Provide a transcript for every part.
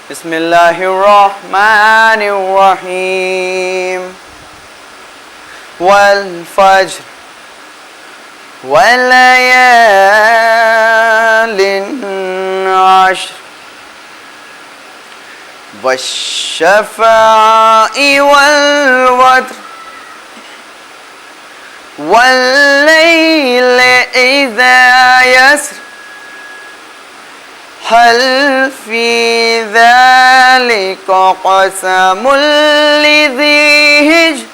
بسم الله الرحمن الرحيم والفجر وليال عشر والشفع والوتر والليل إذا يسر هل في ذلك قسم لذي هجر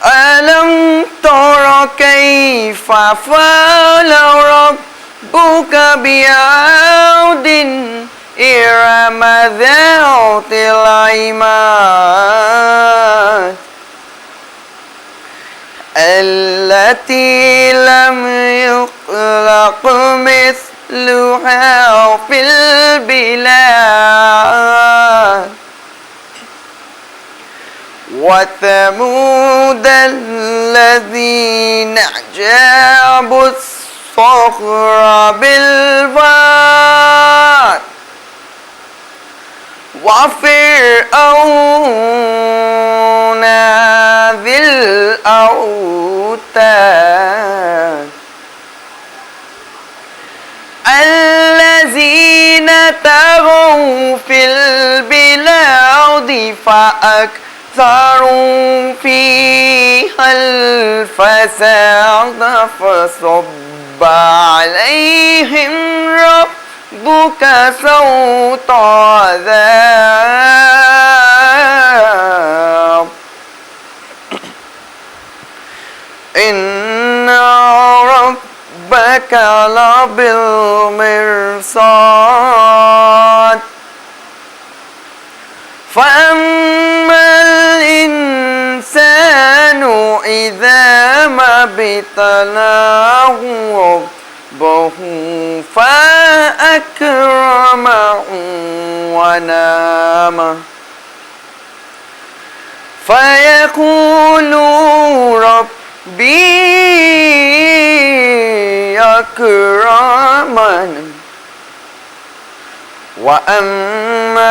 ألم تر كيف فعل ربك بعاد إرم ذات العماد التي لم يخلق مثلها في البلاد وثمود الذين جابوا الصخر بالواد وفرعون ذي الأوتاد الذين طغوا في البلاد فأكثروا فيها الفساد فصب عليهم ربك سوط عذاب إن ربك لبالمرصاد فأما الإنسان إذا ما ابتلاه ربه فأكرمه ونعمه فيقول ربي أكرمن وأما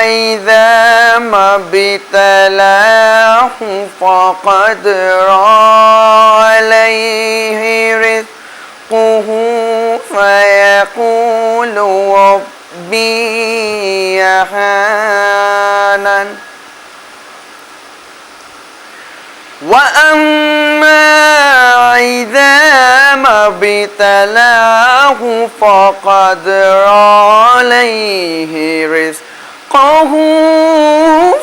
إذا ما ابتلاه فقدر عليه رزقه فيقول ربي أهانن وأما إذا ما ابتلاه فقدر عليه رزقه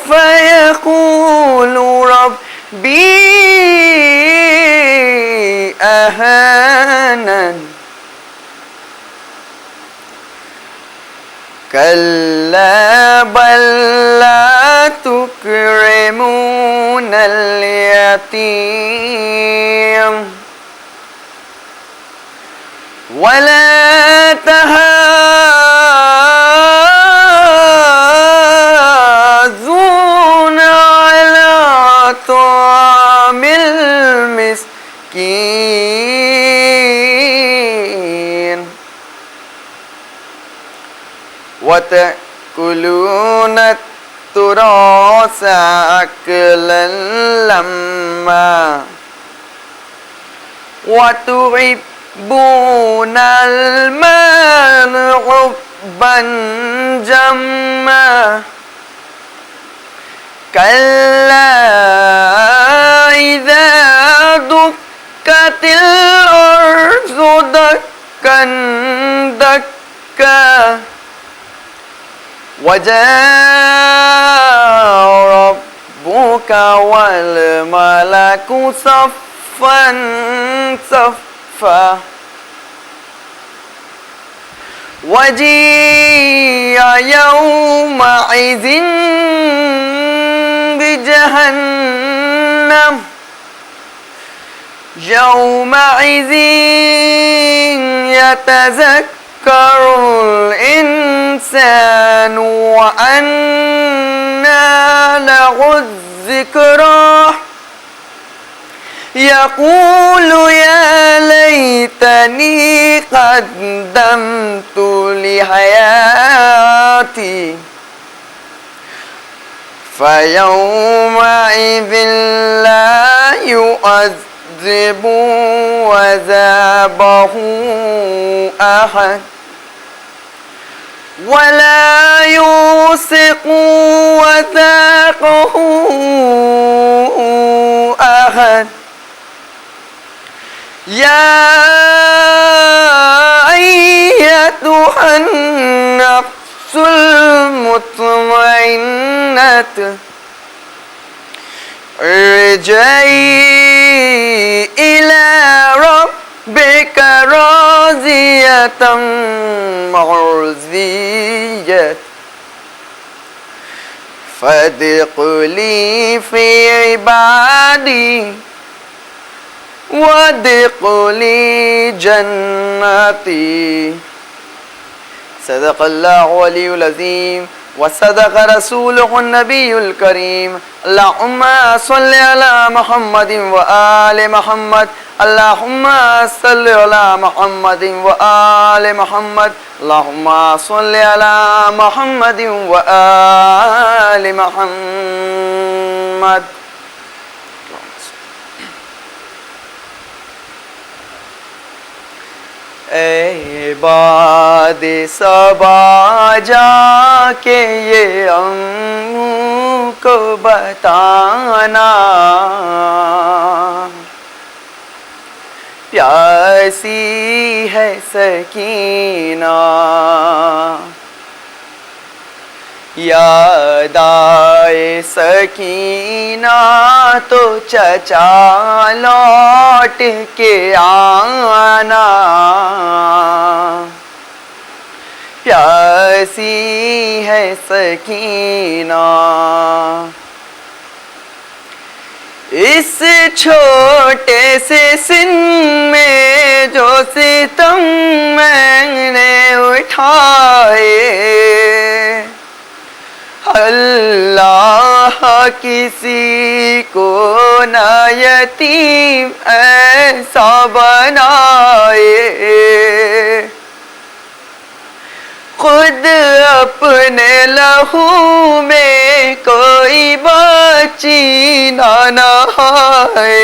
فيقول ربي أهانن كلا بل لا تكرمون اليتيم ولا تحاضون على طعام المسكين وتأكلون التراث أكلا لما وتحبون المال حبا جما كلا إذا دكت الأرض دكا دكا وجاء ربك والملك صفا صفا وجيء يومئذ بجهنم يومئذ يتذكر الإنسان وأنى له الذكرى يقول يا ليتني قدمت لحياتي جنتی فيومئذ لا يعذب عذابه أحد ولا يوثق وثاقه أحد يا أيتها النفس المطمئنة ارجعي إلى ربك راضية مرضية فادخلي في عبادي وادخلي جنتي صدق الله العلي العظيم وصدق رسوله النبي الكريم اللهم صل على محمد وآل محمد اللهم صل على محمد وآل محمد اللهم صل على محمد وآل محمد اے باد صبا جا کے یہ اموں کو بتانا پیاسی ہے سکینہ یاد آئے سکینہ تو چچا لوٹ کے آنا پیاسی ہے سکینہ اس چھوٹے سے سن میں جو ستم میں نے اٹھائے اللہ کسی کو نہ یتیم ایسا بنائے خود اپنے لہو میں کوئی بچی نہ نہائے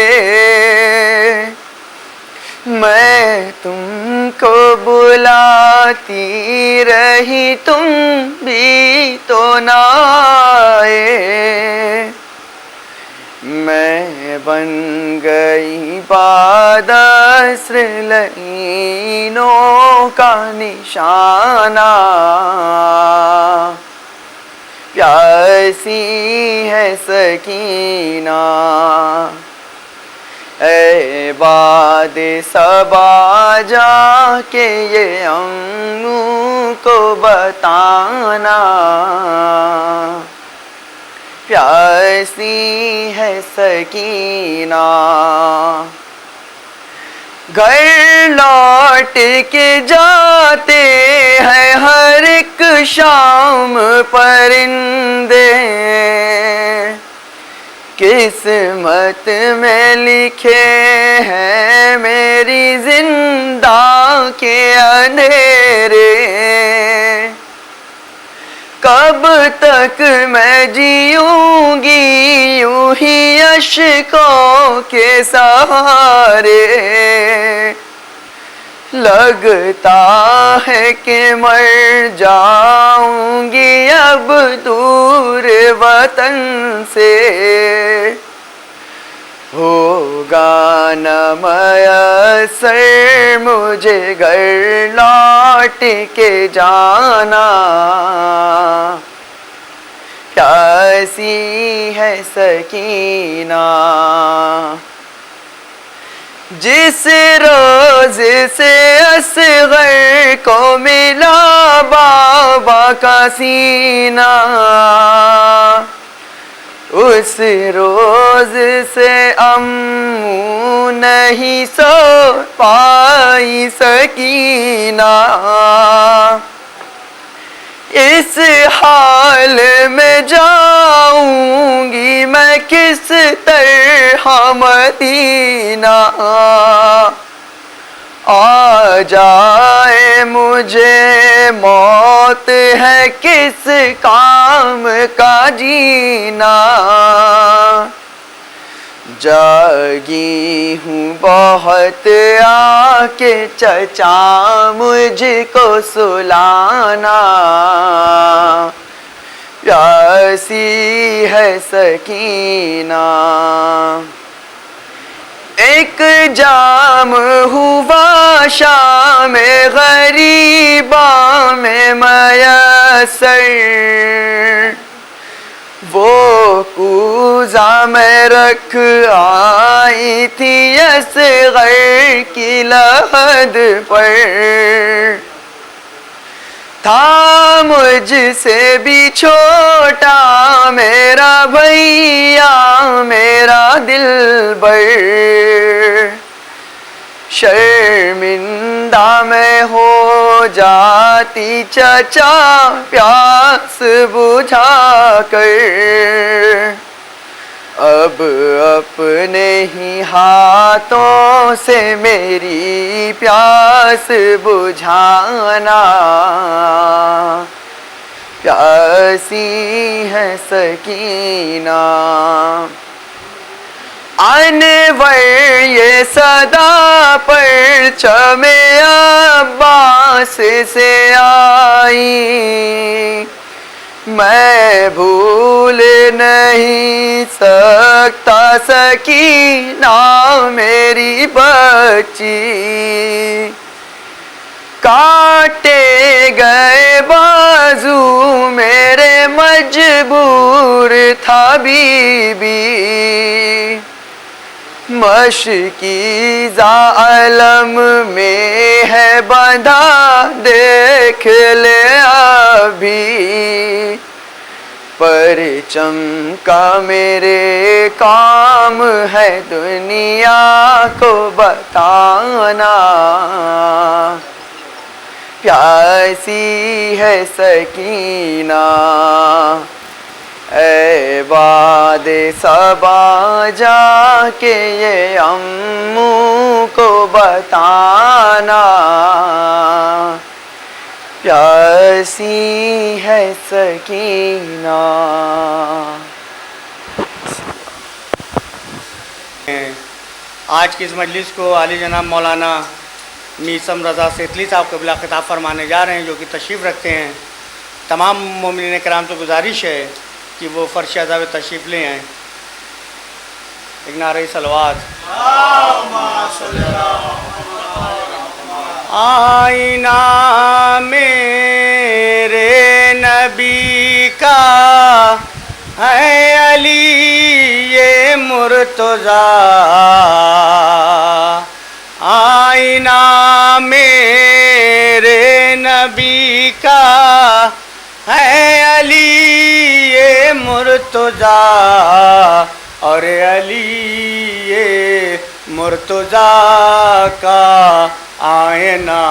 میں تم کو بلاتی رہی تم بھی تو نہ آئے میں بن گئی بعد عصر لعینوں کا نشانہ پیاسی ہے سکینہ اے باد صبا جا کے یہ اموں کو بتانا پیاسی ہے سکینہ گھر لوٹ کے جاتے ہیں ہر ایک شام پرندے قسمت میں لکھے ہیں میری زندہ کے اندھیرے کب تک میں جیوں گی یوں ہی اشکوں کے سہارے لگتا ہے کہ مر جاؤں گی اب دور وطن سے ہوگا نہ میسر مجھے گھر لوٹ کے جانا پیاسی ہے سکینہ جس روز سے اصغر کو ملا بابا کا سینہ اس روز سے اموں نہیں سو پائی سکینہ اس حال میں جاؤں گی میں کس طرح مدینہ آ جائے مجھے موت ہے کس کام کا جینا، جاگی ہوں بہت آ کے چچا مجھ کو سلانا، پیاسی ہے سکینہ۔ ایک جام ہوا شام غریباں میں میسر، وہ کوزہ میں رکھ آئی تھی اصغر کی لحد پر، تھا مجھ سے بھی چھوٹا میرا بھیا میرا دلبر، شرمندہ میں ہو جاتی چچا پیاس بجھا کر، اب اپنے ہی ہاتھوں سے میری پیاس بجھانا، پیاسی ہے سکینہ۔ انور یہ صدا پرچم عباس سے آئی، میں بھول نہیں سکتا سکینہ میری بچی، کاٹے گئے بازو میرے مجبور تھا بی بی، مشکی ظالم میں ہے بندھا دیکھ لے ابھی، پرچم کا میرے کام ہے دنیا کو بتانا، پیاسی ہے سکینہ۔ اے باد صبا جا کے یہ امّو کو بتانا، پیاسی ہے سکینہ۔ آج کی اس مجلس کو عالی جناب مولانا میثم رضا سیتلی صاحب قبلہ خطاب فرمانے جا رہے ہیں، جو کہ تشریف رکھتے ہیں۔ تمام مومنین کرام سے گزارش ہے کہ وہ فرش ادب تشریف لے آئیں۔ ایک نعرہ صلوات۔ آئینہ میرے نبی کا ہے علی یہ مرتضیٰ، آئینہ میرے نبی کا ہے علی یہ مرتضیٰ، اور علی یہ مرتضیٰ کا آئینہ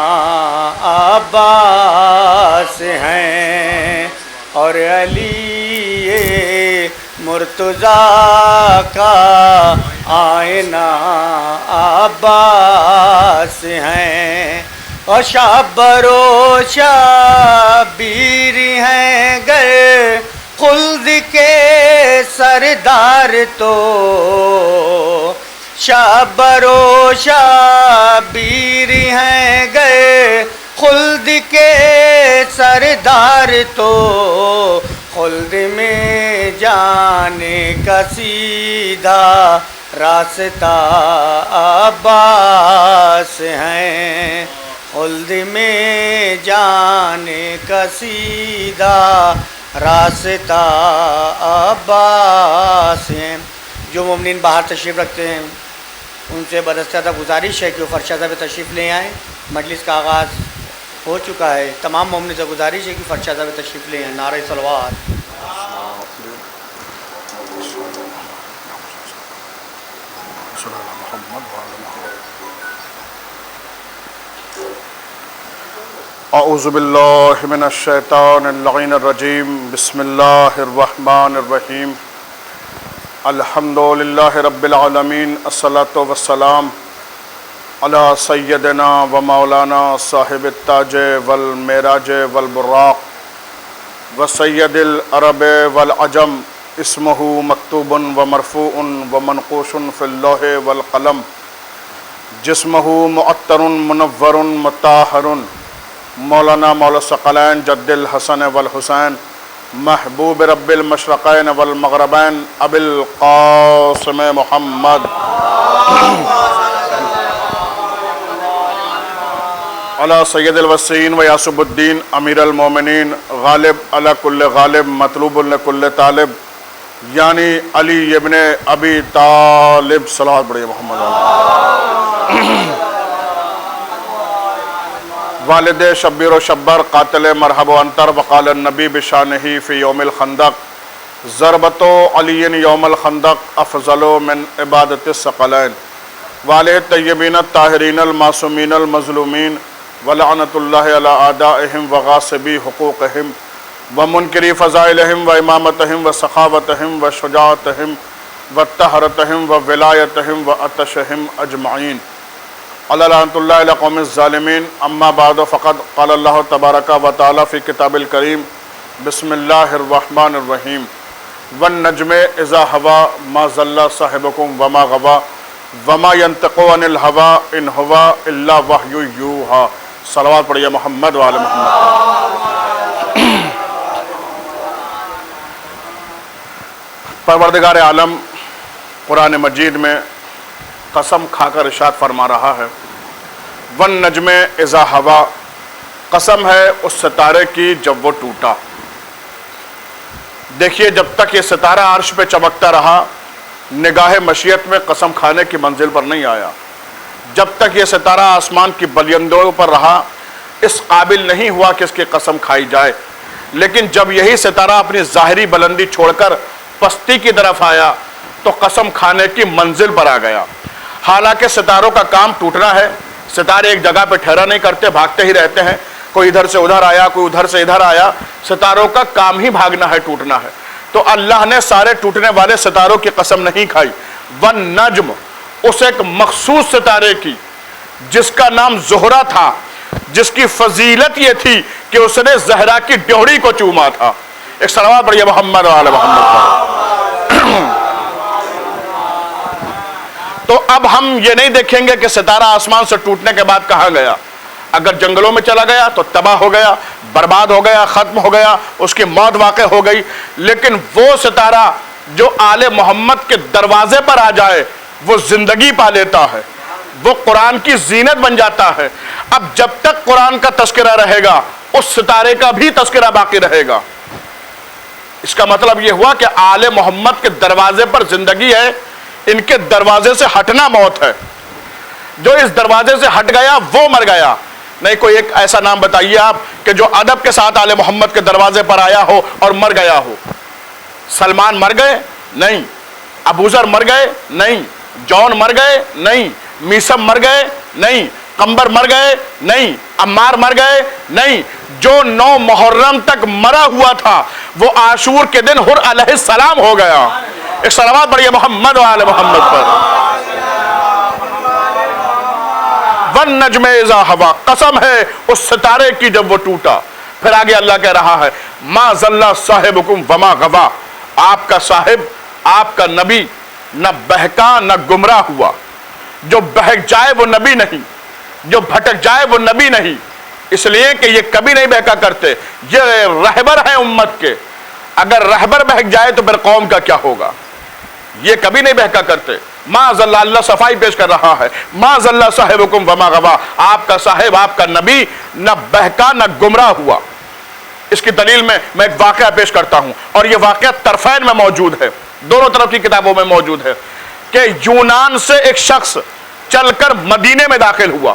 عباس ہیں، اور علی یہ مرتضیٰ کا آئینہ عباس ہیں، اور شبر و شبیر ہیں گر خلد کے سردار تو، شبر و شبیر ہیں گر خلد کے سردار تو، خلد میں جانے کا سیدھا راستہ عباس ہیں، خلد میں جانے کا سیدھا راستہ عباس ہیں۔ جو مومنین باہر تشریف رکھتے ہیں ان سے بدستہ گزارش ہے کہ وہ فرش ادب تشریف لے آئیں۔ مجلس کا آغاز ہو چکا ہے، تمام مومنین سے گزارش ہے کہ فرش ادب تشریف لے آئیں۔ نعرہ صلوات۔ اعوذ باللہ من الشیطان اللعین الرجیم، بسم اللہ الرحمن الرحیم، الحمدللہ رب العالمین، الصلاۃ والسلام علی سیدنا و مولانا صاحب التاج والمعراج والبراق و سید العرب والعجم اسمہ مکتوب و مرفوع و منقوش فی اللوح والقلم جسمہ معطر منور مطہر مولانا مولا الثقلین جد الحسن والحسین محبوب رب المشرقین والمغربین ابی القاسم محمد علی سید الوسین و یاسب الدین امیر المومنین غالب علی کل غالب مطلوب لکل طالب یعنی علی ابن ابی طالب صلوات بڑھئے محمد علیہ والد شبیر و شبر قاتل مرحب و انتر وقال النبی بشانہی فی یوم الخندق ضربت علی یوم الخندق افضل من عبادت الثقلین والد طیبین الطاہرین المعصومین المظلومین ولعنت اللہ علی اعدائہم وغاصبی حقوقہم ومنکری فضائلہم و امامتہم و سخاوتہم و شجاعتہم و طہرتہم و ولایتہم و عطشہم اجمعین علی لعنت اللہ علی قوم الظالمین اما بعد فقد قال اللہ تبارک و تعالی فی کتاب الکریم بسم اللہ الرحمن الرحیم والنجم اذا ہوا ما ضل صاحبکم وما غوا وما ينطق عن الهوى ان هو الا وحی یوحی صلوات پڑھیے محمد و آل محمد پروردگار عالم قرآن مجید میں قسم کھا کر ارشاد فرما رہا ہے والنجم اذا ہوا قسم ہے اس ستارے کی جب وہ ٹوٹا دیکھیے جب تک یہ ستارہ عرش پہ چمکتا رہا نگاہ مشیت میں قسم کھانے کی منزل پر نہیں آیا جب تک یہ ستارہ آسمان کی بلندیوں پر رہا اس قابل نہیں ہوا کہ اس کی قسم کھائی جائے لیکن جب یہی ستارہ اپنی ظاہری بلندی چھوڑ کر پستی کی طرف آیا تو قسم کھانے کی منزل پر آ گیا حالانکہ ستاروں کا کام ٹوٹنا ہے ستارے ایک جگہ پہ ٹھہرا نہیں کرتے بھاگتے ہی رہتے ہیں کوئی ادھر سے ادھر آیا کوئی ادھر سے ادھر آیا ستاروں کا کام ہی بھاگنا ہے ٹوٹنا ہے تو اللہ نے سارے ٹوٹنے والے ستاروں کی قسم نہیں کھائی والنجم اس ایک مخصوص ستارے کی جس کا نام زہرہ تھا جس کی فضیلت یہ تھی کہ اس نے زہرا کی ڈیوڑی کو چوما تھا ایک صلوات پڑھیے محمد و آل محمد تو اب ہم یہ نہیں دیکھیں گے کہ ستارہ آسمان سے ٹوٹنے کے بعد کہاں گیا اگر جنگلوں میں چلا گیا تو تباہ ہو گیا برباد ہو گیا ختم ہو گیا اس کی موت واقع ہو گئی لیکن وہ ستارہ جو آل محمد کے دروازے پر آ جائے وہ زندگی پا لیتا ہے وہ قرآن کی زینت بن جاتا ہے اب جب تک قرآن کا تذکرہ رہے گا اس ستارے کا بھی تذکرہ باقی رہے گا اس کا مطلب یہ ہوا کہ آل محمد کے دروازے پر زندگی ہے ان کے دروازے سے ہٹنا موت ہے جو اس دروازے سے ہٹ گیا وہ مر گیا نہیں کوئی ایک ایسا نام بتائیے آپ کہ جو ادب کے ساتھ آل محمد کے دروازے پر آیا ہو اور مر گیا ہو سلمان مر گئے نہیں ابوذر مر گئے نہیں جون مر گئے نہیں میسم مر گئے نہیں قمبر مر گئے نہیں عمار مر گئے نہیں جو 9 محرم تک مرا ہوا تھا وہ عاشور کے دن حر علیہ السلام ہو گیا ایک صلوات پڑھیے محمد و آل محمد پر والنجم اذا ہوا قسم ہے اس ستارے کی جب وہ ٹوٹا پھر آگے اللہ کہہ رہا ہے ما ضل صاحبکم وما غوا آپ کا صاحب آپ کا نبی نہ بہکا نہ گمراہ ہوا جو بہک جائے وہ نبی نہیں جو بھٹک جائے وہ نبی نہیں اس لیے کہ یہ کبھی نہیں بہکا کرتے یہ رہبر ہیں امت کے اگر رہبر بہک جائے تو پھر قوم کا کیا ہوگا یہ کبھی نہیں بہکا کرتے ما ضل اللہ صفائی پیش کر رہا ہے ما ضل صاحبکم وما غوا آپ کا صاحب آپ کا نبی نہ بہکا نہ گمراہ ہوا اس کی دلیل میں ایک واقعہ پیش کرتا ہوں اور یہ واقعہ طرفین میں موجود ہے دونوں طرف کی کتابوں میں موجود ہے کہ یونان سے ایک شخص چل کر مدینے میں داخل ہوا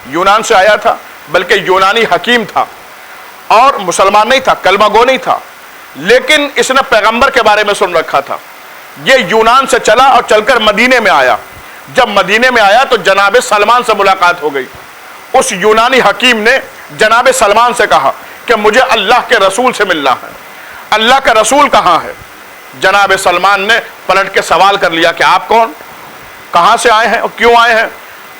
یونان سے آیا تھا بلکہ یونانی حکیم تھا اور مسلمان نہیں تھا کلمہ گو نہیں تھا لیکن اس نے پیغمبر کے بارے میں سن رکھا تھا یہ یونان سے چلا اور چل کر مدینے میں آیا جب مدینے میں آیا تو جناب سلمان سے ملاقات ہو گئی اس یونانی حکیم نے جناب سلمان سے کہا کہ مجھے اللہ کے رسول سے ملنا ہے اللہ کا رسول کہاں ہے جناب سلمان نے پلٹ کے سوال کر لیا کہ آپ کون کہاں سے آئے ہیں اور کیوں آئے ہیں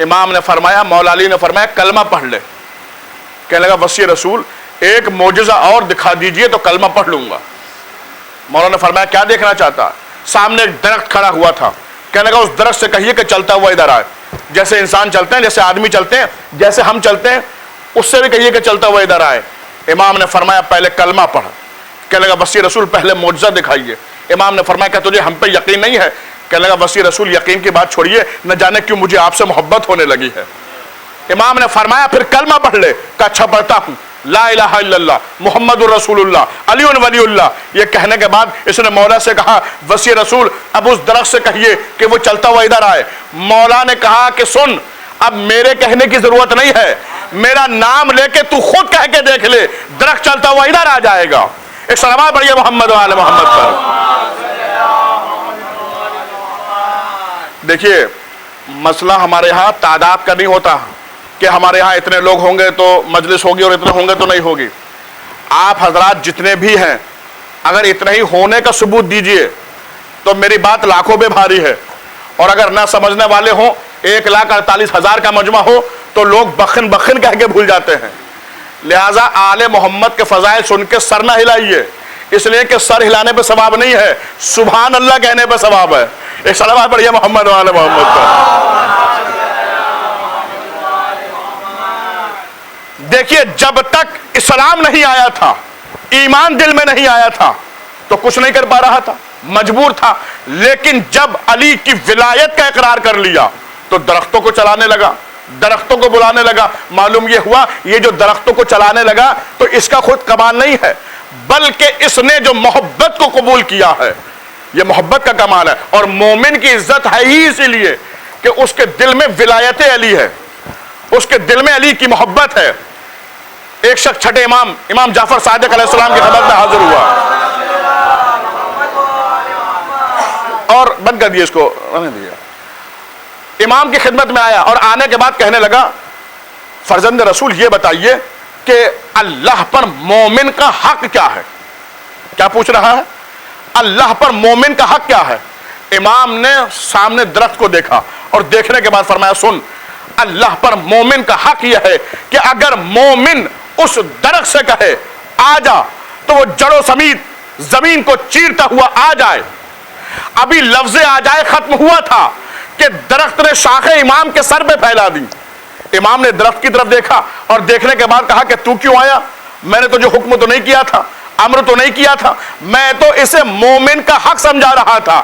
امام نے فرمایا, مولا علی نے فرمایا کلمہ پڑھ لے. کہنے لگا وصی رسول ایک معجزہ اور دکھا دیجئے تو کلمہ پڑھ لوں گا. مولا نے فرمایا کیا دیکھنا چاہتا ہے؟ سامنے ایک درخت کھڑا ہوا تھا. کہنے لگا اس درخت سے کہیے کہ چلتا ہوا ادھر آئے. جیسے انسان چلتے ہیں, جیسے آدمی چلتے ہیں, جیسے ہم چلتے ہیں, اس سے بھی کہیے کہ چلتا ہوا ادھر آئے. امام نے فرمایا پہلے کلمہ پڑھ. کہنے لگا وصی رسول پہلے معجزہ دکھائیے. امام نے فرمایا کہ تجھے ہم پہ یقین نہیں ہے؟ کہنے لگا وصی رسول یقین کی بات چھوڑیے, نہ جانے کیوں مجھے آپ سے محبت ہونے لگی ہے. امام نے فرمایا پھر کلمہ پڑھ لے. کہا اچھا پڑھتا ہوں, لا الہ الا اللہ محمد الرسول اللہ علی ولی اللہ. یہ کہنے کے بعد اس نے مولا سے کہا وصی رسول اب اس درخت سے کہیے کہ وہ چلتا ہوا ادھر آئے. مولا نے کہا کہ سن, اب میرے کہنے کی ضرورت نہیں ہے, میرا نام لے کے تو خود کہہ کے دیکھ لے, درخت چلتا ہوا ادھر آ جائے گا. ایک صلوات پڑھیے محمد و آل محمد پر. دیکھیے مسئلہ ہمارے ہاں تعداد کا نہیں ہوتا کہ ہمارے ہاں اتنے لوگ ہوں گے تو مجلس ہوگی اور اتنے ہوں گے تو نہیں ہوگی. آپ حضرات جتنے بھی ہیں اگر اتنے ہی ہونے کا ثبوت دیجئے تو میری بات لاکھوں پہ بھاری ہے. اور اگر نہ سمجھنے والے ہوں 1,48,000 کا مجمع ہو تو لوگ بخن بخن کہہ کے بھول جاتے ہیں. لہٰذا آل محمد کے فضائل سن کے سر نہ ہلائیے, اس لیے کہ سر ہلانے پہ ثواب نہیں ہے, سبحان اللہ کہنے پہ ثواب ہے. ایک صلوات پڑھیے محمد و آل محمد پر. دیکھیے جب تک اسلام نہیں آیا تھا, ایمان دل میں نہیں آیا تھا تو کچھ نہیں کر پا رہا تھا, مجبور تھا. لیکن جب علی کی ولایت کا اقرار کر لیا تو درختوں کو چلانے لگا, درختوں کو بلانے لگا. معلوم یہ ہوا یہ جو درختوں کو چلانے لگا تو اس کا خود کمال نہیں ہے, بلکہ اس نے جو محبت کو قبول کیا ہے یہ محبت کا کمال ہے. اور مومن کی عزت ہے ہی اسی لیے کہ اس کے دل میں ولایت علی ہے, اس کے دل میں علی کی محبت ہے. ایک شخص چھٹے امام جعفر صادق علیہ السلام کی خدمت میں حاضر ہوا اور بند کر دیا اس کو, امام کی خدمت میں آیا اور آنے کے بعد کہنے لگا فرزند رسول یہ بتائیے کہ اللہ پر مومن کا حق کیا ہے. کیا پوچھ رہا ہے؟ اللہ پر مومن کا حق کیا ہے. امام نے سامنے درخت کو دیکھا اور دیکھنے کے بعد فرمایا سن, اللہ پر مومن کا حق یہ ہے کہ اگر مومن اس درخت سے کہے آ جا تو وہ جڑوں سمیت زمین کو چیرتا ہوا آ جائے. ابھی لفظ آ جائے ختم ہوا تھا کہ درخت نے شاخیں امام کے سر پہ پھیلا دی. امام نے درخت کی طرف دیکھا اور دیکھنے کے بعد کہا کہ تو کیوں آیا؟ میں نے تو جو حکم تو نہیں کیا تھا, امر تو نہیں کیا تھا, میں تو اسے مومن کا حق سمجھا رہا تھا.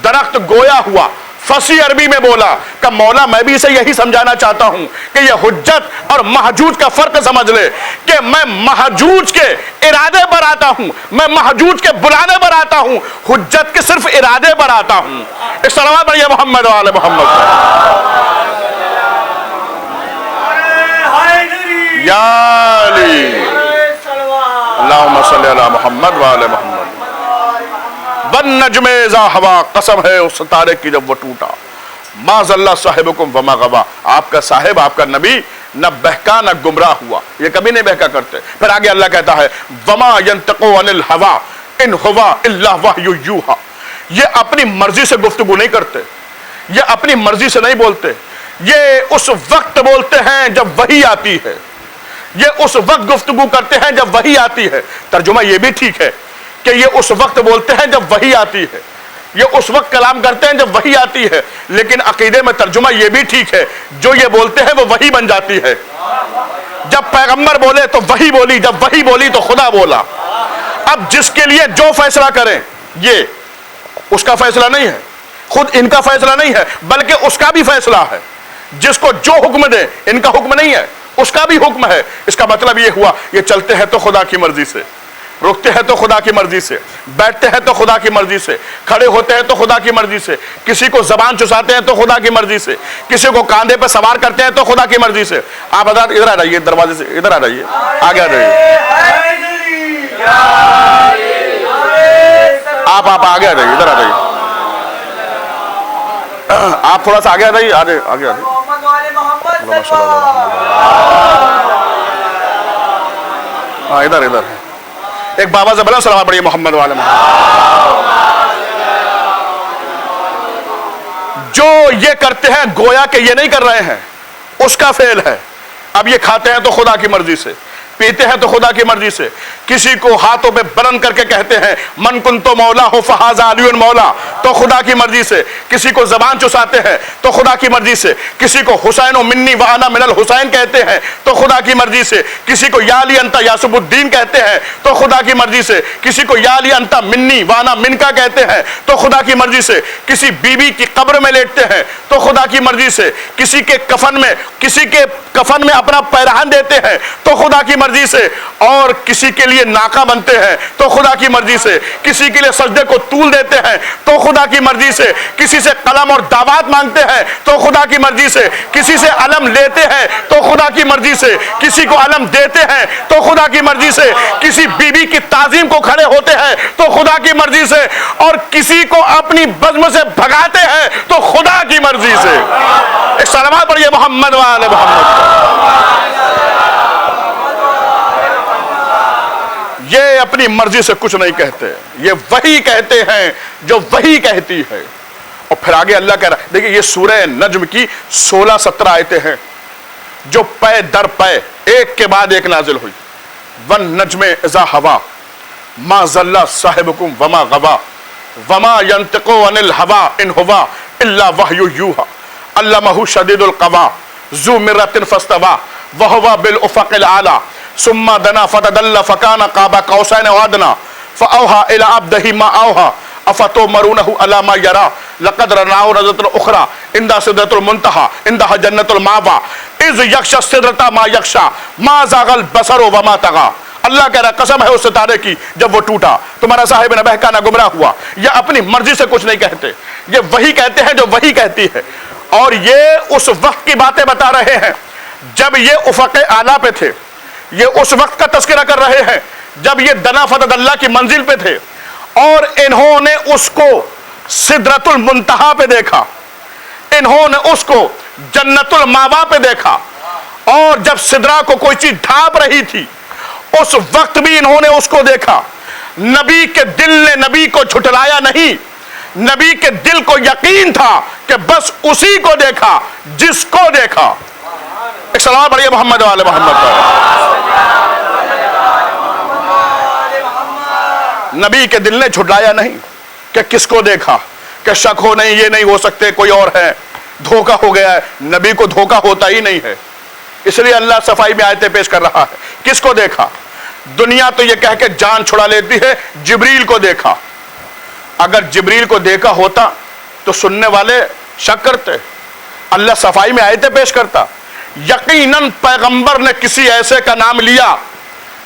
درخت گویا ہوا, فصیح عربی میں بولا کہ مولا میں بھی اسے یہی سمجھانا چاہتا ہوں کہ یہ حجت اور محجوج کا فرق سمجھ لے کہ میں محجوج کے ارادے پر آتا ہوں, میں محجوج کے بلانے پر آتا ہوں, حجت کے صرف ارادے پر آتا ہوں. اس صلوات پڑھیے محمد و آل محمد. یا علی اللہم صلی علی محمد و آل محمد. والنجم اذا ہوا, قسم ہے اس ستارے کی جب وہ ٹوٹا. ما ضل صاحبکم وما غوا, آپ کا صاحب آپ کا نبی نہ بہکا نہ گمراہ ہوا, یہ کبھی نہیں بہکا کرتے. پھر آگے اللہ کہتا ہے وما ينطق عن الهوى ان هو الا وحی یوحى, یہ اپنی مرضی سے گفتگو نہیں کرتے, یہ اپنی مرضی سے نہیں بولتے, یہ اس وقت بولتے ہیں جب وحی آتی ہے, یہ اس وقت گفتگو کرتے ہیں جب وحی آتی ہے. ترجمہ یہ بھی ٹھیک ہے کہ یہ اس وقت بولتے ہیں جب وحی آتی ہے, یہ اس وقت کلام کرتے ہیں جب وحی آتی ہے. لیکن عقیدے میں ترجمہ یہ بھی ٹھیک ہے جو یہ بولتے ہیں وہ وحی بن جاتی ہے. جب پیغمبر بولے تو وحی بولی, جب وحی بولی تو خدا بولا. اب جس کے لیے جو فیصلہ کریں یہ اس کا فیصلہ نہیں ہے, خود ان کا فیصلہ نہیں ہے, بلکہ اس کا بھی فیصلہ ہے. جس کو جو حکم دے ان کا حکم نہیں ہے, اس کا بھی حکم ہے. اس کا مطلب یہ ہوا یہ چلتے ہیں تو خدا کی مرضی سے, رکتے ہیں تو خدا کی مرضی سے, بیٹھتے ہیں تو خدا کی مرضی سے, کھڑے ہوتے ہیں تو خدا کی مرضی سے, کسی کو زبان چساتے ہیں تو خدا کی مرضی سے, کسی کو کاندھے پہ سوار کرتے ہیں تو خدا کی مرضی سے. آپ حضرات ادھر آ جائیے, دروازے سے ادھر آ جائیے, آگے آ جائیے, آپ آگے آ جائیے, ادھر آ جائیے, آپ تھوڑا سا آگے آ جائیے, آگے آگے آ جائیے. ہاں ادھر ادھر ایک بابا سے بلا سلام پڑھیے محمد والے محمد. جو یہ کرتے ہیں گویا کہ یہ نہیں کر رہے ہیں, اس کا فعل ہے. اب یہ کھاتے ہیں تو خدا کی مرضی سے, پیتے ہیں تو خدا کی مرضی سے. کسی کو ہاتھوں پہ بلند کر کے کہتے ہیں من کنتو مولا ہو فہذا علی مولا, تو خدا کی مرضی سے. کسی کو زبان چساتے ہیں تو خدا کی مرضی سے. کسی کو حسین و منی وانا من الحسین کہتے ہیں تو خدا کی مرضی سے. کسی کو یا علی انتا یاسب الدین کہتے ہیں تو خدا کی مرضی سے. کسی کو یا علی انتا منی وانا من کا کہتے ہیں تو خدا کی مرضی سے. کسی بیوی کی قبر میں لیٹتے ہیں تو خدا کی مرضی سے. کسی کے کفن میں اپنا پیرہن دیتے ہیں تو خدا کی مرضی سے. اور کسی کے لیے ناکا بنتے ہیں تو خدا کی مرضی سے. کسی کے لیے سجدے کو طول دیتے ہیں تو خدا کی مرضی سے. کسی سے قلم اور دعوات مانگتے ہیں تو خدا کی مرضی سے. کسی سے علم لیتے ہیں تو خدا کی مرضی سے. کسی کو علم دیتے ہیں تو خدا کی مرضی سے. کسی بیوی کی تعظیم کو کھڑے ہوتے ہیں تو خدا کی مرضی سے. اور کسی کو اپنی بزم سے بھگاتے ہیں تو خدا کی مرضی سے. ایک سلامات پڑھیے محمد وآل محمد. یہ اپنی مرضی سے کچھ نہیں کہتے, یہ وہی کہتے ہیں جو وہی کہتی ہے. اور پھر آگے اللہ کہہ رہا ہے, دیکھیں یہ سورہ نجم کی 16-17 آیتیں ہیں جو پے در پے ایک کے بعد ایک نازل ہوئی. والنجم اذا ہوا ما ضل صاحبکم وما غوا وما ينطق عن الهوى ان هو الا وحی یوحی علمہ شدید القوی ذو مرۃ فاستوى وهو بالافق الاعلی ثم دنا فتدلى فكان قاب قوسين او ادنى فاوحى الى عبده ما اوحى افتمرونه على ما يرى لقد رآه نظرة اخرى عند سدرة المنتهى عندها جنة المأوى اذ يغشى السدرة ما يغشى ما زاغ البصر وما طغى. اللہ کہہ رہا قسم ہے اس ستارے کی جب وہ ٹوٹا, تمہارا صاحب نہ بہکا نہ گمراہ ہوا. یہ اپنی مرضی سے کچھ نہیں کہتے, یہ وہی کہتے ہیں جو وہی کہتی ہے. اور یہ اس وقت کی باتیں بتا رہے ہیں جب یہ افق اعلیٰ پہ تھے. یہ اس وقت کا تذکرہ کر رہے ہیں جب یہ دنا فتد اللہ کی منزل پہ تھے اور انہوں نے اس کو سدرۃ المنتہا پہ دیکھا, انہوں نے اس کو جنت الماوا پہ دیکھا. اور جب سدرہ کو کوئی چیز ڈھانپ رہی تھی اس وقت بھی انہوں نے اس کو دیکھا. نبی کے دل نے نبی کو جھٹلایا نہیں, نبی کے دل کو یقین تھا کہ بس اسی کو دیکھا جس کو دیکھا. ایک سلام پڑھیے محمد والے محمد پر. نبی کے دل نے جھٹلایا نہیں کہ کس کو دیکھا, کہ شک ہو نہیں یہ نہیں ہو سکتے کوئی اور ہے, دھوکہ ہو گیا ہے. نبی کو دھوکہ ہوتا ہی نہیں ہے, اس لیے اللہ صفائی میں آیتیں پیش کر رہا ہے. کس کو دیکھا؟ دنیا تو یہ کہہ کے جان چھڑا لیتی ہے جبریل کو دیکھا. اگر جبریل کو دیکھا ہوتا تو سننے والے شک کرتے. اللہ صفائی میں آیتیں پیش کرتا. یقیناً پیغمبر نے کسی ایسے کا نام لیا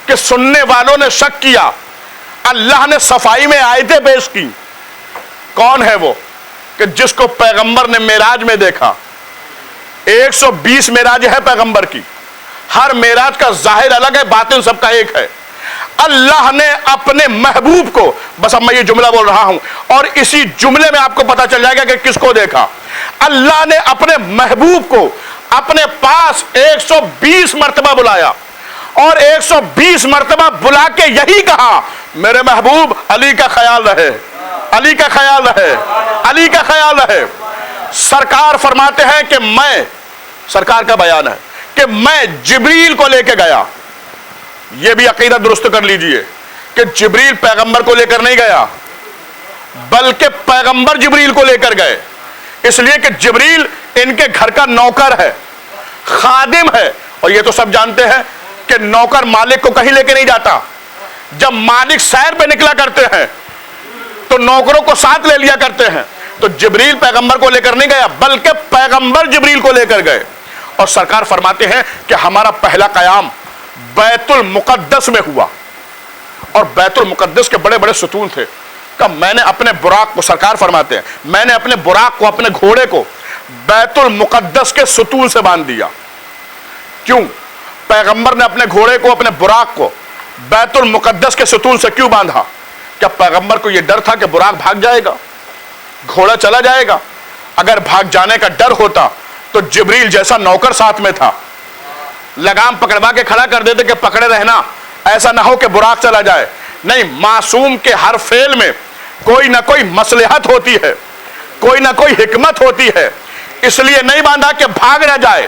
کہ سننے والوں نے شک کیا. اللہ نے صفائی میں آیتیں پیش کی. کون ہے وہ؟ کہ جس کو پیغمبر نے معراج میں دیکھا. 120 معراج ہے پیغمبر کی, ہر معراج کا ظاہر الگ ہے, باطن سب کا ایک ہے. اللہ نے اپنے محبوب کو, بس اب میں یہ جملہ بول رہا ہوں اور اسی جملے میں آپ کو پتا چل جائے گا کہ کس کو دیکھا. اللہ نے اپنے محبوب کو اپنے پاس 120 مرتبہ بلایا اور 120 مرتبہ بلا کے یہی کہا میرے محبوب علی کا خیال رہے, علی کا خیال رہے, علی کا خیال رہے. سرکار فرماتے ہیں کہ میں, سرکار کا بیان ہے کہ میں جبریل کو لے کے گیا. یہ بھی عقیدہ درست کر لیجئے کہ جبریل پیغمبر کو لے کر نہیں گیا بلکہ پیغمبر جبریل کو لے کر گئے. اس لیے کہ جبریل ان کے گھر کا نوکر ہے, خادم ہے. اور یہ تو سب جانتے ہیں کہ نوکر مالک کو کہیں لے کے نہیں جاتا. جب مالک سیر پہ نکلا کرتے ہیں تو نوکروں کو ساتھ لے لیا کرتے ہیں. تو جبریل پیغمبر کو لے کر نہیں گیا بلکہ پیغمبر جبریل کو لے کر گئے. اور سرکار فرماتے ہیں کہ ہمارا پہلا قیام بیت المقدس میں ہوا اور بیت المقدس کے بڑے بڑے ستون تھے. کہ میں نے اپنے براق کو, سرکار فرماتے ہیں میں نے اپنے براق کو, اپنے گھوڑے کو بیت المقدس کے ستون سے باندھ دیا. کیوں؟ پیغمبر نے اپنے گھوڑے کو, اپنے براق کو بیت المقدس کے ستون سے کیوں باندھا؟ کیا پیغمبر کو یہ ڈر تھا کہ براق بھاگ جائے گا, گھوڑا چلا جائے گا؟ اگر بھاگ جانے کا ڈر ہوتا تو جبریل جیسا نوکر ساتھ میں تھا, لگام پکڑوا کے کھڑا کر دیتے کہ پکڑے رہنا, ایسا نہ ہو کہ براق چلا جائے. نہیں, معصوم کے ہر فعل میں کوئی نہ کوئی مصلحت ہوتی ہے, کوئی نہ کوئی حکمت ہوتی ہے. اس لیے نہیں باندھا کہ بھاگ نہ جائے.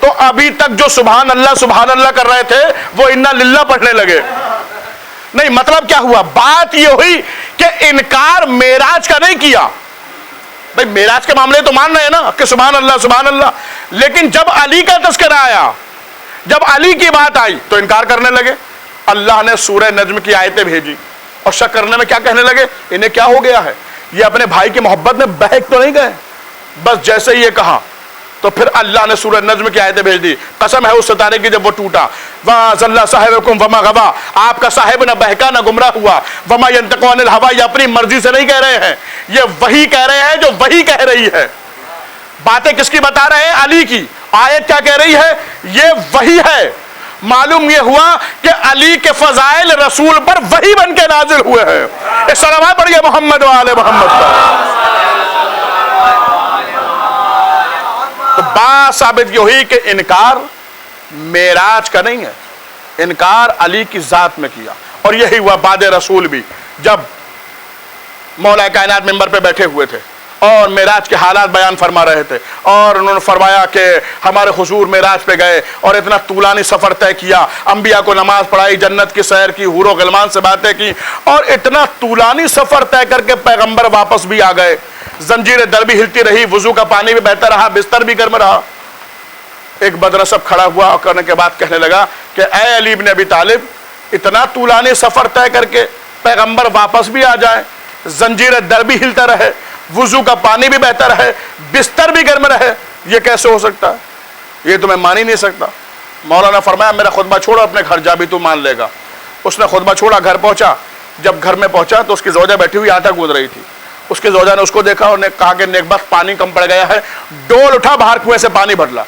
تو ابھی تک جو سبحان اللہ کر رہے تھے وہ انا للہ پڑھنے لگے. نہیں مطلب کیا ہوا؟ بات یہ ہوئی کہ انکار معراج کا نہیں کیا. بھئی معراج کے معاملے تو مان رہے ہیں نا کہ سبحان اللہ, لیکن جب علی کا تذکرہ آیا, جب علی کی بات آئی تو انکار کرنے لگے. اللہ نے سورہ نجم کی آیتیں بھیجی اور شک کرنے میں کیا کہنے لگے؟ انہیں کیا ہو گیا ہے؟ یہ اپنے بھائی کی محبت میں بہک تو نہیں گئے؟ بس جیسے ہی یہ کہا تو پھر اللہ نے سورہ نجم کی آیتیں بھیج دی. قسم ہے اس ستارے کی جب وہ ٹوٹا, وَمَا ضَلَّ صَاحِبُكُمْ وَمَا غَوَىٰ, آپ کا صاحب نہ بہکا نہ گمراہ ہوا. وَمَا يَنطِقُ عَنِ الْهَوَىٰ, یہ اپنی مرضی سے نہیں کہہ رہے ہیں, یہ وہی کہہ رہے ہیں جو وہی کہہ رہی ہے. باتیں کس کی بتا رہے ہیں؟ علی کی. آیت کیا کہہ رہی ہے؟ یہ وہی ہے. معلوم یہ ہوا کہ علی کے فضائل رسول پر وہی بن کے نازل ہوئے ہیں. صلوات پڑھیے محمد و آل محمد پر. تو بات ثابت یہ ہوئی کہ انکار معراج کا نہیں ہے, انکار علی کی ذات میں کیا. اور یہی ہوا بعد رسول بھی, جب مولا کائنات منبر پہ بیٹھے ہوئے تھے اور معراج کے حالات بیان فرما رہے تھے, اور انہوں نے فرمایا کہ ہمارے حضور معراج پہ گئے اور اتنا طولانی سفر طے کیا, انبیاء کو نماز پڑھائی, جنت کی سیر کی, حور و غلمان سے باتیں کی, اور اتنا طولانی سفر طے کر کے پیغمبر واپس بھی آ گئے. زنجیر در بھی ہلتی رہی, وضو کا پانی بھی بہتا رہا, بستر بھی گرم رہا. ایک بدنصب کھڑا ہوا اور کرنے کے بعد کہنے لگا کہ اے علی بن ابی طالب, اتنا طولانی سفر طے کر کے پیغمبر واپس بھی آ جائیں, زنجیر در بھی ہلتا رہے, وضو کا پانی بھی بہتا رہے, بستر بھی گرم رہے, یہ کیسے ہو سکتا ہے؟ یہ تو میں مان ہی نہیں سکتا. مولانا فرمایا میرا خطبہ چھوڑو, اپنے گھر جا بھی تو مان لے گا. اس نے خطبہ چھوڑا, گھر پہنچا. جب گھر میں پہنچا تو اس کی زوجہ بیٹھی ہوئی آٹا گوندھ رہی تھی. اس کی زوجہ نے اس کو دیکھا اور نے کہا کہ نیک بخت پانی کم پڑ گیا ہے, ڈول اٹھا باہر کنویں سے پانی بھر لا.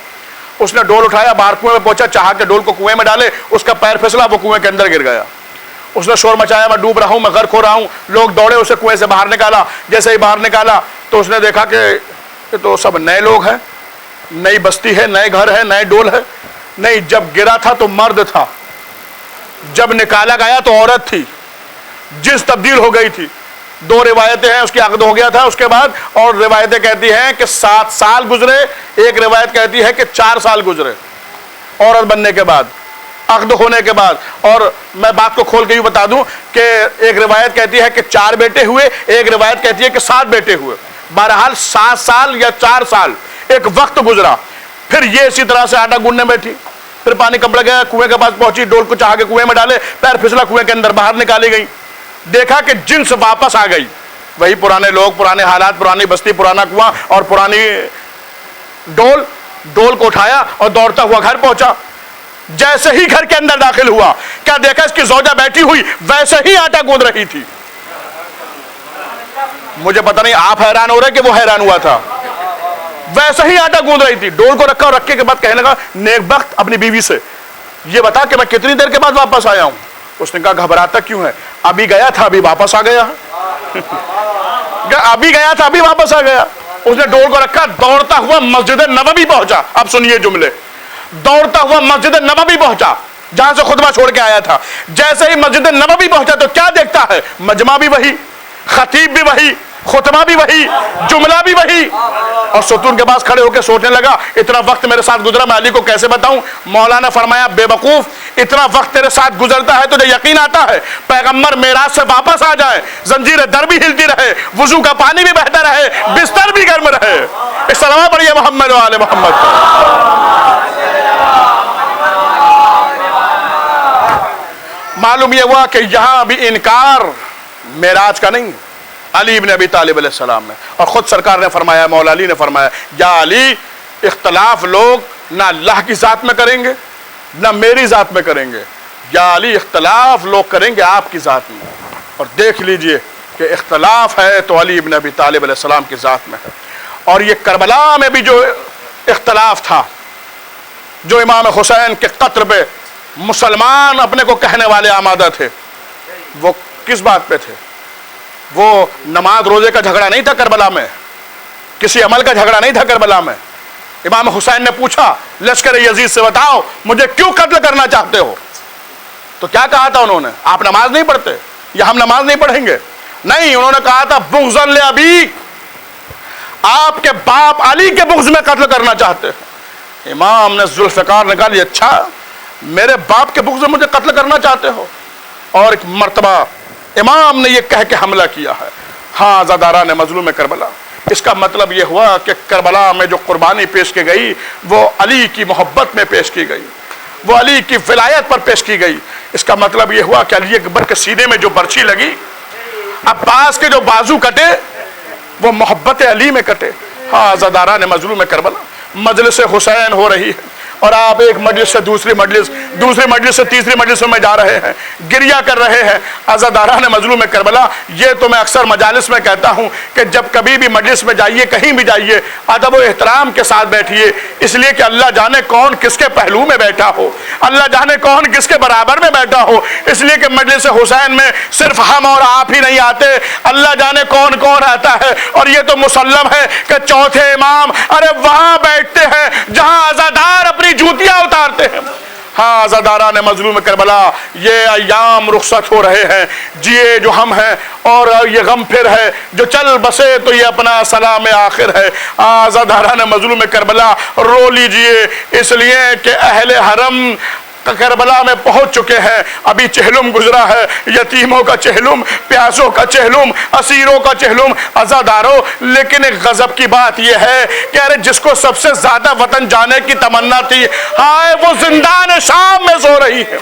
اس نے ڈول اٹھایا, باہر کنویں میں پہنچا, چاہا کہ ڈول کو کنویں میں ڈالے, اس کا پیر پھسلا, وہ کنویں کے اندر گر گیا. اس نے شور مچایا میں ڈوب رہا ہوں, میں غرق ہو رہا ہوں. لوگ دوڑے, اسے کنویں سے باہر نکالا. جیسے ہی باہر نکالا تو اس نے دیکھا کہ یہ تو سب نئے لوگ ہیں, نئی بستی ہے, نئے گھر ہے, نئے ڈول ہے. نہیں, جب گرا تھا تو مرد تھا, جب نکالا گیا تو عورت تھی, جنس تبدیل ہو گئی تھی. 2 روایتیں ہیں, اس کی عقد ہو گیا تھا اس کے بعد, اور روایتیں کہتی ہیں کہ 7 سال گزرے, ایک روایت کہتی ہے کہ 4 سال گزرے عورت بننے کے بعد, عقد ہونے کے بعد. اور میں بات کو کھول کے بھی بتا دوں کہ ایک روایت کہتی ہے کہ 4 بیٹے ہوئے, ایک روایت کہتی ہے کہ 7 بیٹے ہوئے. بہرحال 7 سال یا 4 سال ایک وقت گزرا. پھر یہ اسی طرح سے آٹا گوندنے بیٹھی, پھر پانی کم پڑ گیا, کنویں کے پاس پہنچی, ڈول کو چاہ کے کنویں میں ڈالے, پیر پھسلا, کنویں کے اندر باہر نکالی گئی. دیکھا کہ جنس واپس آ گئی, وہی پرانے لوگ, پرانے حالات, پرانی بستی, پرانا کنواں اور پرانی ڈول. ڈول کو اٹھایا اور دوڑتا ہوا گھر پہنچا. جیسے ہی گھر کے اندر داخل ہوا, کیا دیکھا اس کی زوجہ بیٹھی ہوئی ویسے ہی آٹا گوندھ رہی تھی. مجھے پتہ نہیں آپ حیران ہو رہے کہ وہ حیران ہوا تھا. ویسے ہی آٹا گوندھ رہی تھی. ڈول کو رکھا, اور رکھے کے بعد کہنے لگا نیک بخت اپنی بیوی سے, یہ بتا کہ میں کتنی دیر کے بعد واپس آیا ہوں. اس نے کہا گھبراتا کیوں ہے, ابھی گیا تھا ابھی واپس آ گیا. ابھی گیا تھا ابھی واپس آ گیا. اس نے ڈول کو رکھا, دوڑتا ہوا مسجد نبوی پہنچا. اب سنیے جملے, دوڑتا ہوا مسجد نبوی پہنچا جہاں سے خطبہ چھوڑ کے آیا تھا. جیسے ہی مسجد نبوی پہنچا تو کیا دیکھتا ہے؟ مجمع بھی وہی, خطیب بھی وہی, خطبہ بھی وہی, جملہ بھی وہی. اور ستون کے پاس کھڑے ہو کے سوچنے لگا اتنا وقت میرے ساتھ گزرا, میں علی کو کیسے بتاؤں. مولانا فرمایا بے وقوف, اتنا وقت تیرے ساتھ گزرتا ہے تجھے یقین آتا ہے پیغمبر معراج سے واپس آ جائے, زنجیر در بھی ہلتی رہے, وضو کا پانی بھی بہتا رہے, بستر بھی گرم رہے. اس صلوات پڑھیے محمد و آل محمد. معلوم یہ ہوا کہ یہاں بھی انکار معراج کا نہیں, علی ابن ابی طالب علیہ السلام میں. اور خود سرکار نے فرمایا, مولا علی نے فرمایا, یا علی اختلاف لوگ نہ اللہ کی ذات میں کریں گے نہ میری ذات میں کریں گے, یا علی اختلاف لوگ کریں گے آپ کی ذات میں. اور دیکھ لیجئے کہ اختلاف ہے تو علی ابن ابی طالب علیہ السلام کی ذات میں ہے. اور یہ کربلا میں بھی جو اختلاف تھا, جو امام حسین کے قتل پہ مسلمان اپنے کو کہنے والے آمادہ تھے, وہ کس بات پہ تھے؟ وہ نماز روزے کا جھگڑا نہیں تھا کربلا میں, کسی عمل کا جھگڑا نہیں تھا کربلا میں. امام حسین نے پوچھا لشکر یزید سے, بتاؤ مجھے کیوں قتل کرنا چاہتے ہو؟ تو کیا کہا تھا انہوں نے؟ آپ نماز نہیں پڑھتے یا ہم نماز نہیں پڑھیں گے؟ نہیں, انہوں نے کہا تھا بغضا لابی, آپ کے باپ علی کے بغض میں قتل کرنا چاہتے ہیں. امام نے ذوالفقار نے کہا اچھا میرے باپ کے بغض سے مجھے قتل کرنا چاہتے ہو؟ اور ایک مرتبہ امام نے یہ کہہ کے حملہ کیا ہے، ہاں عزاداران مظلوم کربلا، اس کا مطلب یہ ہوا کہ کربلا میں جو قربانی پیش کی گئی وہ علی کی محبت میں پیش کی گئی، وہ علی کی ولایت پر پیش کی گئی۔ اس کا مطلب یہ ہوا کہ علی اکبر کے سینے میں جو برچھی لگی، عباس کے جو بازو کٹے، وہ محبت علی میں کٹے۔ ہاں عزاداران مظلوم کربلا، مجلس حسین ہو رہی ہے اور آپ ایک مجلس سے دوسری مجلس، دوسری مجلس سے تیسری مجلس میں جا رہے ہیں، گریہ کر رہے ہیں۔ عزاداران مظلوم کربلا، یہ تو میں اکثر مجالس میں کہتا ہوں کہ جب کبھی بھی مجلس میں جائیے، کہیں بھی جائیے، ادب و احترام کے ساتھ بیٹھیے، اس لیے کہ اللہ جانے کون کس کے پہلو میں بیٹھا ہو، اللہ جانے کون کس کے برابر میں بیٹھا ہو، اس لیے کہ مجلس حسین میں صرف ہم اور آپ ہی نہیں آتے، اللہ جانے کون کون آتا ہے۔ اور یہ تو مسلم ہے کہ چوتھے امام ارے وہاں بیٹھتے ہیں جہاں عزادار اپنی جوتیاں اتارتے ہیں۔ ہاں عزاداران مظلوم کربلا، یہ ایام رخصت ہو رہے ہیں، جیے جو ہم ہیں اور یہ غم پھر ہے، جو چل بسے تو یہ اپنا سلام آخر ہے۔ عزاداران مظلوم کربلا رو لیجئے، اس لیے کہ اہل حرم کربلا میں پہنچ چکے ہیں، ابھی چہلم گزرا ہے، یتیموں کا چہلم، پیاسوں کا چہلم، اسیروں کا چہلم۔ عزاداروں، لیکن ایک غضب کی بات یہ ہے کہ ارے جس کو سب سے زیادہ وطن جانے کی تمنا تھی، ہائے وہ زندان شام میں سو رہی ہے۔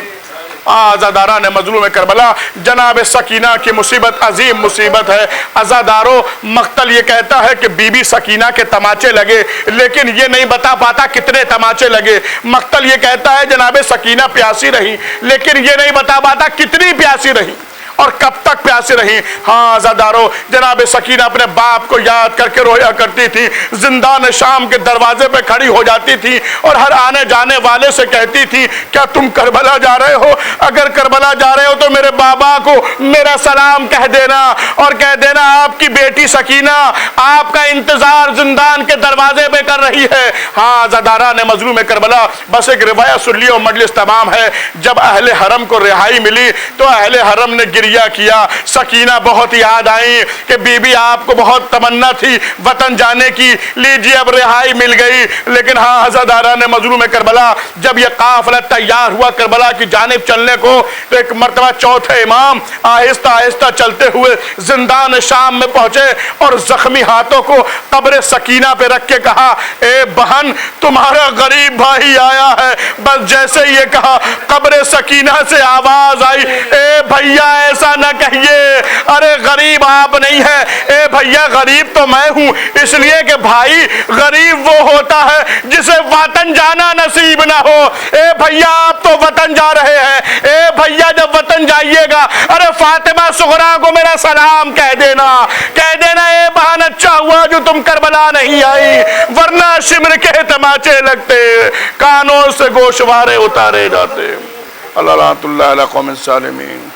عزاداران مظلوم کربلا، جناب سکینہ کی مصیبت عظیم مصیبت ہے۔ عزاداروں، مقتل یہ کہتا ہے کہ بی بی سکینہ کے تماچے لگے، لیکن یہ نہیں بتا پاتا کتنے تماچے لگے۔ مقتل یہ کہتا ہے جناب سکینہ پیاسی رہی، لیکن یہ نہیں بتا پاتا کتنی پیاسی رہی اور کب تک پیاسی رہی۔ ہاں عزاداروں، جناب سکینہ اپنے باپ کو یاد کر کے رویا کرتی تھی، زندان شام کے دروازے پہ کھڑی ہو جاتی تھی اور ہر آنے جانے والے سے کہتی تھی کیا تم کربلا جا رہے ہو؟ اگر کربلا جا رہے ہو تو میرے بابا کو میرا سلام کہہ دینا اور کہہ دینا آپ کی بیٹی سکینہ آپ کا انتظار زندان کے دروازے پہ کر رہی ہے۔ ہاں عزاداران مظلوم کربلا، بس ایک روایت سن لی اور مجلس تمام ہے۔ جب اہل حرم کو رہائی ملی تو اہل حرم نے گریہ کیا، سکینہ بہت یاد آئی کہ بی بی آپ کو بہت تمنا تھی وطن جانے کی، لیجیے اب رہائی مل گئی۔ لیکن ہاں عزاداران مظلوم کربلا، جب یہ قافلہ تیار ہوا کربلا کی جانب چلنے کو، تو ایک مرتبہ چوتھے امام آہستہ آہستہ چلتے ہوئے زندان شام میں پہنچے اور زخمی ہاتھوں کو قبر سکینہ پہ رکھ کے کہا اے بہن تمہارا غریب بھائی آیا ہے۔ بس جیسے یہ کہا قبر سکینہ سے آواز آئی اے بھیا ایسا نہ کہیے، ارے غریب آپ نہیں ہے، اے بھیا غریب تو میں ہوں، اس لیے کہ بھائی غریب وہ ہوتا ہے جسے وطن جانا نصیب نہ ہو۔ اے بھیا آپ تو وطن جا رہے ہیں، اے بھیا جب وطن جائیے گا ارے فاطمہ صغرا کو میرا سلام کہہ دینا، کہہ دینا اے بہن اچھا ہوا جو تم کربلا نہیں آئی، ورنہ شمر کے تماچے لگتے، کانوں سے گوشوارے اتارے جاتے۔ اللہ رحمۃ اللہ علیہ قوم الظالمین۔